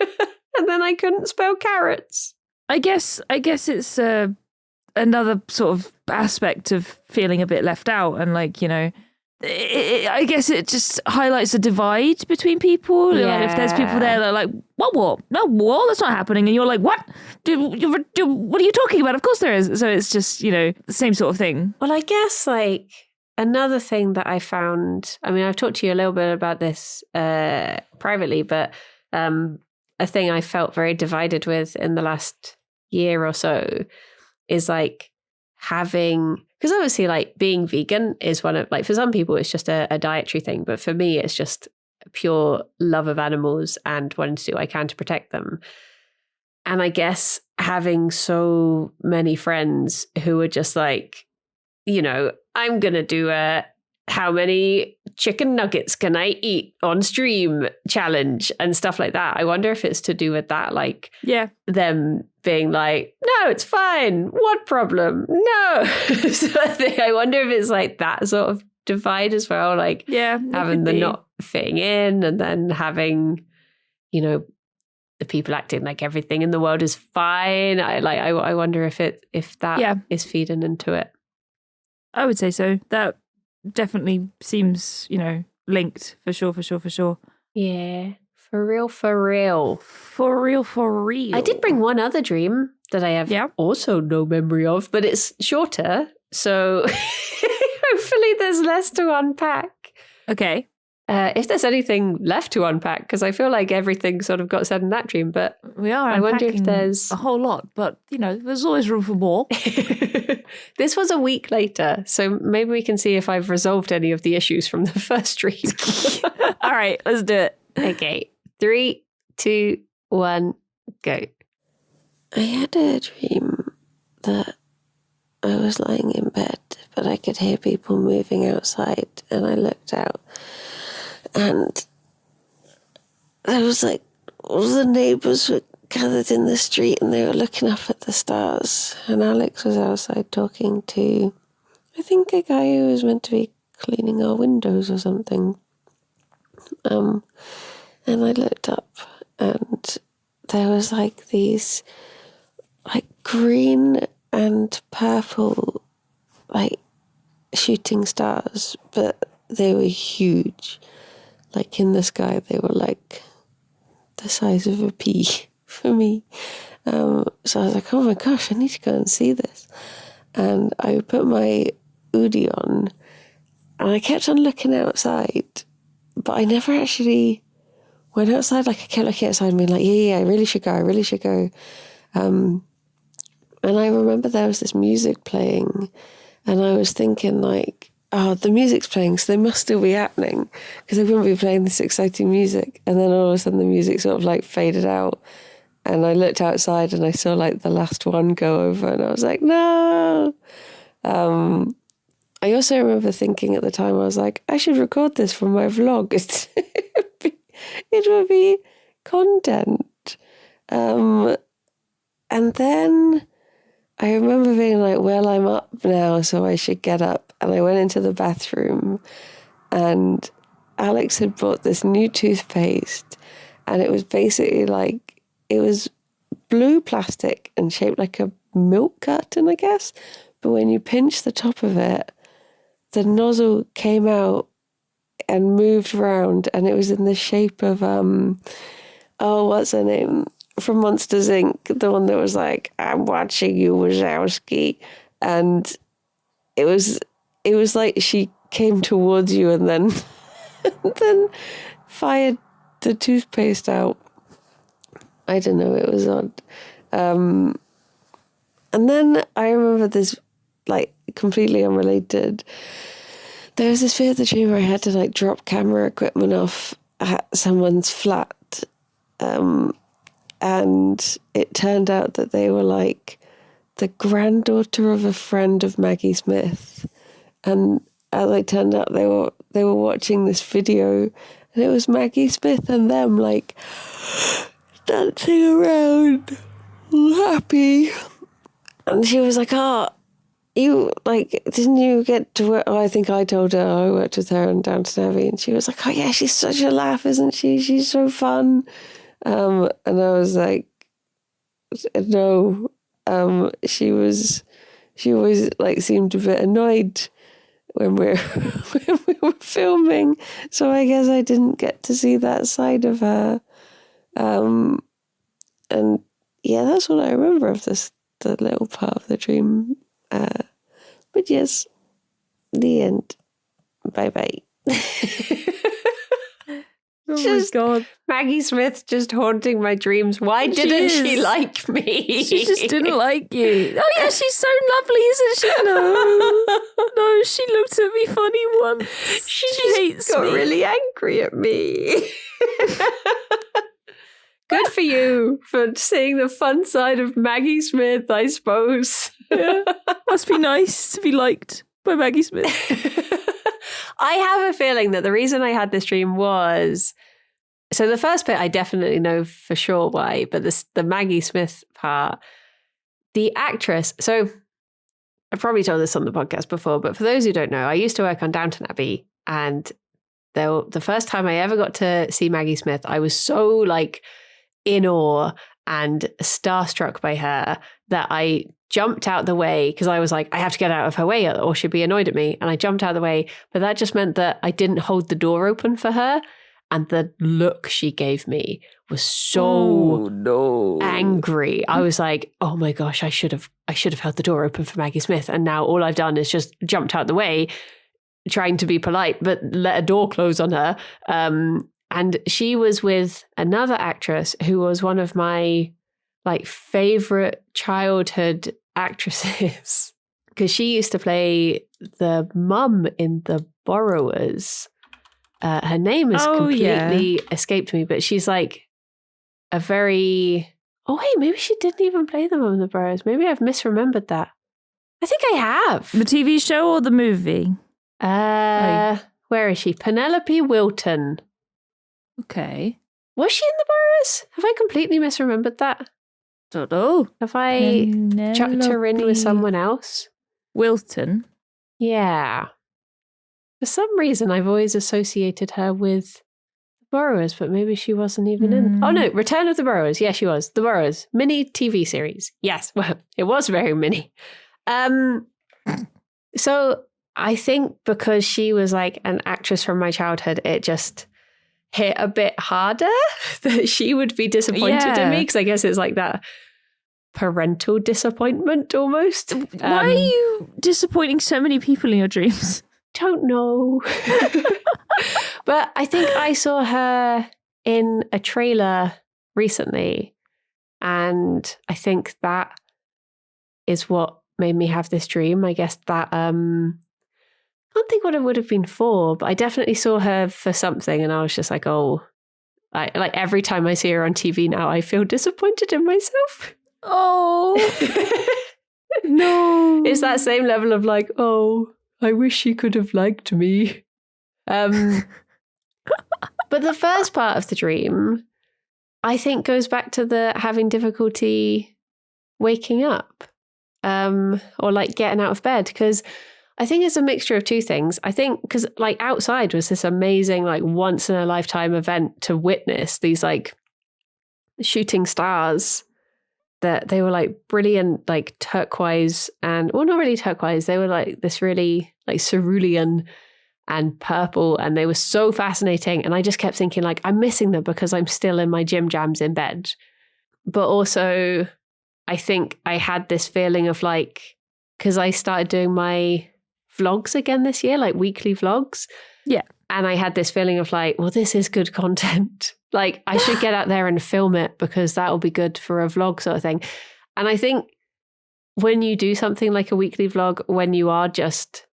And then I couldn't spell carrots. I guess it's another sort of aspect of feeling a bit left out, and like, I guess it just highlights the divide between people. Yeah. Like if there's people there that are like, what war? No war, that's not happening. And you're like, what? What are you talking about? Of course there is. So it's just, the same sort of thing. Well, I guess like another thing that I found, I mean, I've talked to you a little bit about this privately, but a thing I felt very divided with in the last year or so is like because obviously like being vegan is one of, like, for some people it's just a dietary thing, but for me it's just pure love of animals and wanting to do what I can to protect them. And I guess having so many friends who are just like, I'm going to do a how many chicken nuggets can I eat on stream challenge and stuff like that. I wonder if it's to do with that, like them being like, no, it's fine. What problem? No. So I wonder if it's like that sort of divide as well, like having the not fitting in and then having, the people acting like everything in the world is fine. I wonder if that is feeding into it. I would say so. That definitely seems, linked for sure. Yeah, for real. I did bring one other dream that I have also no memory of, but it's shorter, so hopefully there's less to unpack. Okay. If there's anything left to unpack, because I feel like everything sort of got said in that dream, but I wonder if there's a whole lot, but there's always room for more. This was a week later, so maybe we can see if I've resolved any of the issues from the first dream. All right, let's do it. Okay, 3, 2, 1, go. I had a dream that I was lying in bed, but I could hear people moving outside, and I looked out, and there was like all the neighbours were gathered in the street and they were looking up at the stars, and Alex was outside talking to, I think, a guy who was meant to be cleaning our windows or something. And I looked up and there was like these like green and purple like shooting stars, but they were huge. Like in the sky, they were like the size of a pea for me. So I was like, oh my gosh, I need to go and see this. And I put my Udi on and I kept on looking outside, but I never actually went outside. Like I kept looking outside and being like, yeah, I really should go. And I remember there was this music playing and I was thinking like, oh, the music's playing, so they must still be happening because they wouldn't be playing this exciting music. And then all of a sudden the music sort of like faded out and I looked outside and I saw like the last one go over and I was like, no. I also remember thinking at the time, I was like, I should record this for my vlog. It would be content. And then I remember being like, well, I'm up now, so I should get up. And I went into the bathroom and Alex had bought this new toothpaste and it was basically like, it was blue plastic and shaped like a milk carton, I guess. But when you pinch the top of it, the nozzle came out and moved around and it was in the shape of, what's her name? From Monsters, Inc., the one that was like, I'm watching you, Wazowski. And it was like she came towards you and then then fired the toothpaste out. I don't know, it was odd. And then I remember this, like, completely unrelated. There was this fear the dream where I had to, like, drop camera equipment off at someone's flat. And it turned out that they were like the granddaughter of a friend of Maggie Smith. And as it turned out, they were watching this video and it was Maggie Smith and them like dancing around happy. And she was like, oh, you like, didn't you get to work? Oh, I think I told her I worked with her on Downton Abbey. And she was like, oh yeah, she's such a laugh, isn't she? She's so fun. And I was like, no, she always like seemed a bit annoyed when we were filming. So I guess I didn't get to see that side of her. And yeah, that's what I remember of the little part of the dream. But yes, the end. Bye-bye. Oh my God. Maggie Smith just haunting my dreams. Why didn't she like me? She just didn't like you. Oh yeah, she's so lovely, isn't she? No, she looked at me funny once. She hates got me. really angry at me. Good for you for seeing the fun side of Maggie Smith, I suppose. Yeah. Must be nice to be liked by Maggie Smith. I have a feeling that the reason I had this dream was, so the first bit I definitely know for sure why, but the Maggie Smith part, the actress, so I've probably told this on the podcast before, but for those who don't know, I used to work on Downton Abbey, and the first time I ever got to see Maggie Smith, I was so like in awe and starstruck by her that I jumped out the way because I was like, I have to get out of her way or she'd be annoyed at me. And I jumped out of the way, but that just meant that I didn't hold the door open for her. And the look she gave me was so angry. I was like, oh my gosh, I should have held the door open for Maggie Smith. And now all I've done is just jumped out the way, trying to be polite, but let a door close on her. And she was with another actress who was one of my like favorite childhood actresses because she used to play the mum in The Borrowers. Her name has completely escaped me, but she's like a very... Oh, wait, maybe she didn't even play the mum in The Borrowers. Maybe I've misremembered that. I think I have. The TV show or the movie? Where is she? Penelope Wilton. Okay. Was she in The Borrowers? Have I completely misremembered that? Don't know. Have I chucked her in with someone else? Wilton? Yeah. For some reason, I've always associated her with The Borrowers, but maybe she wasn't even in. Oh no, Return of the Borrowers. Yeah, she was. The Borrowers. Mini TV series. Yes, well, it was very mini. So I think because she was like an actress from my childhood, it just hit a bit harder that she would be disappointed in me, because I guess it's like that parental disappointment almost. Why are you disappointing so many people in your dreams? Don't know. But I think I saw her in a trailer recently, and I think that is what made me have this dream. I guess that I can't think what it would have been for, but I definitely saw her for something, and I was just like, oh, like every time I see her on TV now, I feel disappointed in myself. Oh no. It's that same level of like, oh, I wish she could have liked me. But the first part of the dream, I think, goes back to the having difficulty waking up, or like getting out of bed, because I think it's a mixture of two things. I think because like outside was this amazing, like once in a lifetime event to witness these like shooting stars, that they were like brilliant, like turquoise, and well, not really turquoise. They were like this really like cerulean and purple, and they were so fascinating. And I just kept thinking like, I'm missing them because I'm still in my gym jams in bed. But also I think I had this feeling of like, because I started doing my vlogs again this year, like weekly vlogs. Yeah. And I had this feeling of like, well, this is good content. Like I should get out there and film it because that will be good for a vlog sort of thing. And I think when you do something like a weekly vlog, when you are just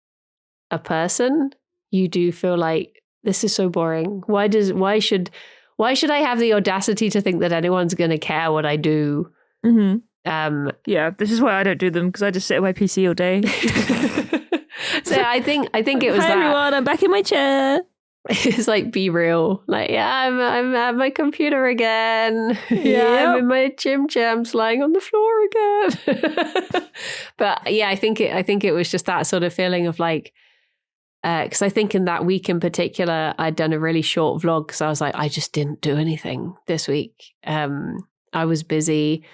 a person, you do feel like this is so boring. Why should I have the audacity to think that anyone's going to care what I do? Mm-hmm. Yeah, this is why I don't do them, because I just sit at my PC all day. So I think it was Hi, everyone, I'm back in my chair. It's like, be real. Like, yeah, I'm at my computer again. Yeah, I'm in my gym jams lying on the floor again. But yeah, I think it was just that sort of feeling of like, because I think in that week in particular, I'd done a really short vlog because I was like, I just didn't do anything this week. I was busy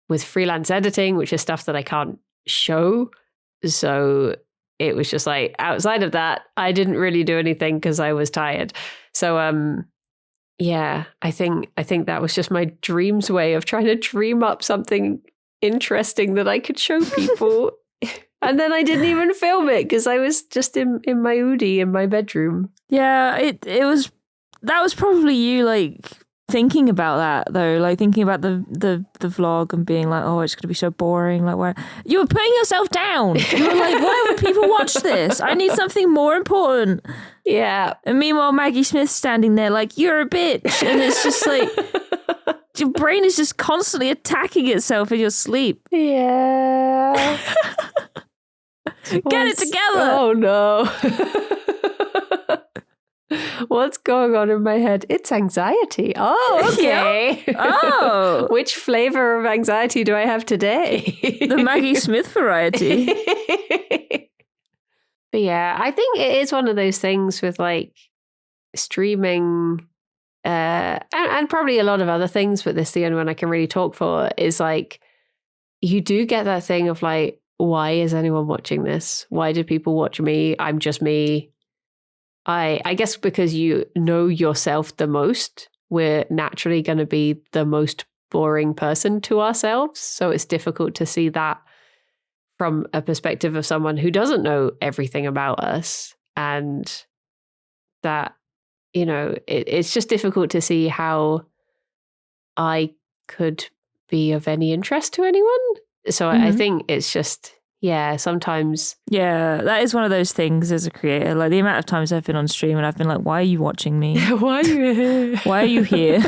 with freelance editing, which is stuff that I can't show. So it was just like, outside of that, I didn't really do anything because I was tired. So yeah, I think that was just my dream's way of trying to dream up something interesting that I could show people. And then I didn't even film it because I was just in my Oodie in my bedroom. Yeah, that was probably you like thinking about that though, like thinking about the vlog and being like, oh, it's going to be so boring. Like, why you were putting yourself down? You were like, why would people watch this? I need something more important. Yeah. And meanwhile, Maggie Smith's standing there like, you're a bitch, and it's just like your brain is just constantly attacking itself in your sleep. Yeah. Get it together. Oh no. What's going on in my head? It's anxiety. Oh, okay. Yep. Oh. Which flavor of anxiety do I have today? The Maggie Smith variety. But yeah, I think it is one of those things with like streaming and probably a lot of other things, but this is the only one I can really talk for, is like you do get that thing of like, why is anyone watching this? Why do people watch me? I'm just me. I guess because you know yourself the most, we're naturally going to be the most boring person to ourselves. So it's difficult to see that from a perspective of someone who doesn't know everything about us. And that, you know, it's just difficult to see how I could be of any interest to anyone. So I think it's just, yeah, sometimes. Yeah, that is one of those things as a creator. Like the amount of times I've been on stream and I've been like, why are you watching me? Why are you here? Why are you here?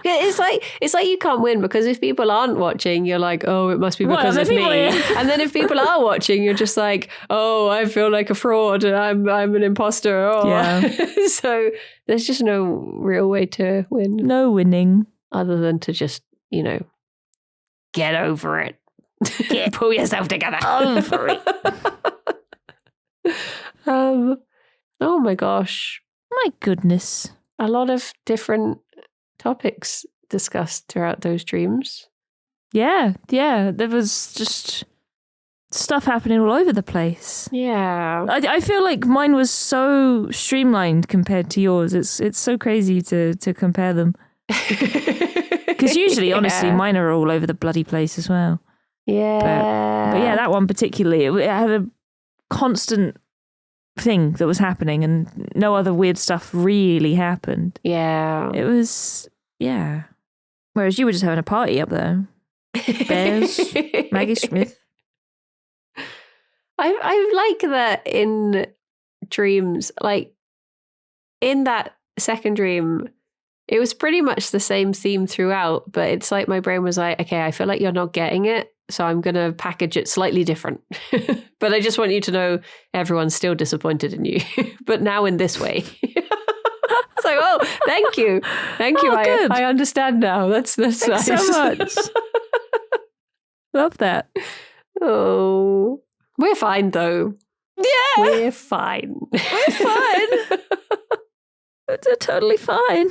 It's like you can't win, because if people aren't watching, you're like, oh, it must be because of me. And then if people are watching, you're just like, oh, I feel like a fraud and I'm an imposter. Oh. Yeah. So there's just no real way to win. No winning. Other than to just, you know, get over it. Pull yourself together. Over it. Oh my gosh. My goodness. a lot of different topics discussed throughout those dreams. Yeah. There was just stuff happening all over the place. Yeah. I feel like mine was so streamlined compared to yours. It's so crazy to compare them. Because usually, honestly, mine are all over the bloody place as well. Yeah. But yeah, that one particularly, it had a constant thing that was happening and no other weird stuff really happened. Yeah. It was, yeah. Whereas you were just having a party up there. Bears, Maggie Smith. I like that in dreams, like in that second dream, it was pretty much the same theme throughout, but it's like my brain was like, okay, I feel like you're not getting it, so I'm going to package it slightly different. But I just want you to know everyone's still disappointed in you, but now in this way. It's like, oh, thank you. Thank you. I understand now. That's Thanks nice. so much. Love that. Oh, we're fine though. Yeah. We're fine. We're fine. We're totally fine.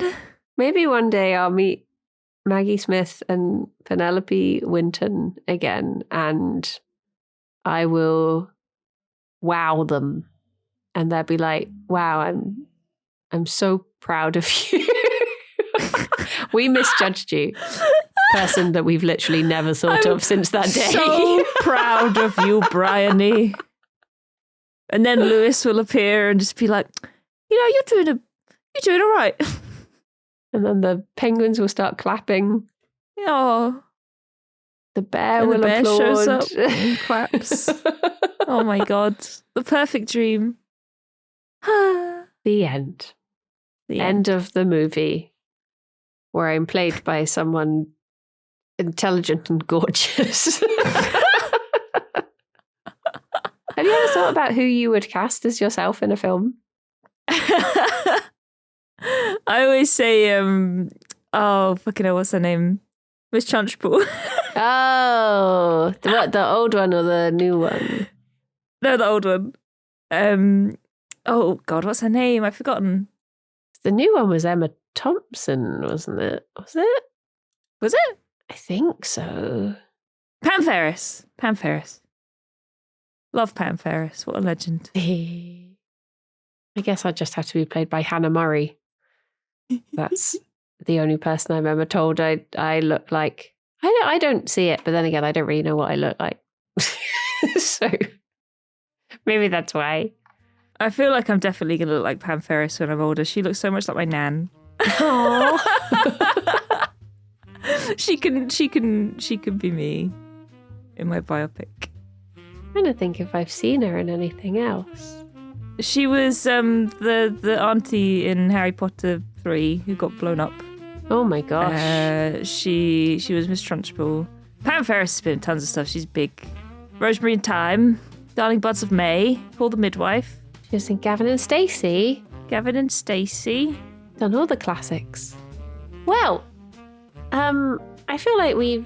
Maybe one day I'll meet Maggie Smith and Penelope Winton again, and I will wow them, and they'll be like, "Wow, I'm so proud of you. We misjudged you, person that we've literally never thought of since that day. So proud of you, Briony." And then Lewis will appear and just be like, you're doing all right. And then the penguins will start clapping. Oh, The bear and will the bear applaud. shows up and claps. Oh my God. The perfect dream. The end. The End of the movie, where I'm played by someone intelligent and gorgeous. Have you ever thought about who you would cast as yourself in a film? I always say, fucking hell, what's her name? Miss Trunchbull. Oh, the old one or the new one? No, the old one. Oh God, what's her name? I've forgotten. The new one was Emma Thompson, wasn't it? Was it? Was it? I think so. Pam Ferris. Pam Ferris. Love Pam Ferris. What a legend. I guess I'd just have to be played by Hannah Murray. That's the only person I'm ever told I look like. I don't see it, but then again, I don't really know what I look like. So maybe that's why. I feel like I'm definitely going to look like Pam Ferris when I'm older. She looks so much like my nan. Aww. She can be me in my biopic. I'm trying to think if I've seen her in anything else. She was the auntie in Harry Potter 3 who got blown up. Oh my gosh. She was Miss Trunchbull. Pam Ferris has been in tons of stuff. She's big. Rosemary in Time, Darling Buds of May, Paul the Midwife. She was in Gavin and Stacey. Gavin and Stacey. Done all the classics. Well, I feel like we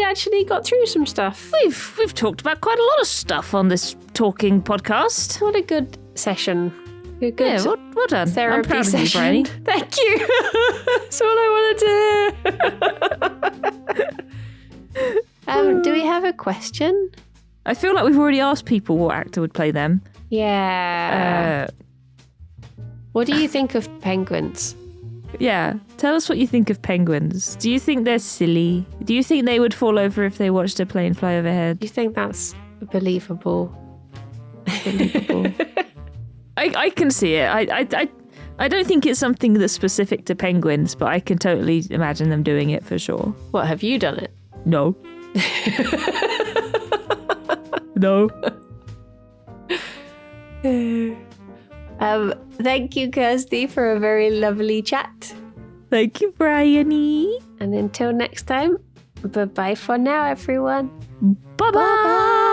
actually got through some stuff. We've talked about quite a lot of stuff on this talking podcast. What a good session. A good Yeah, well done. therapy I'm proud of you, session. Briony. Thank you. That's all I wanted to. Do we have a question? I feel like we've already asked people what actor would play them. Yeah. What do you think of penguins? Yeah, tell us what you think of penguins. Do you think they're silly? Do you think they would fall over if they watched a plane fly overhead? Do you think that's believable? Believable. I can see it. I don't think it's something that's specific to penguins, but I can totally imagine them doing it for sure. What, have you done it? No. No. Thank you, Kirsty, for a very lovely chat. Thank you, Briony. And until next time, bye-bye for now, everyone. Bye-bye.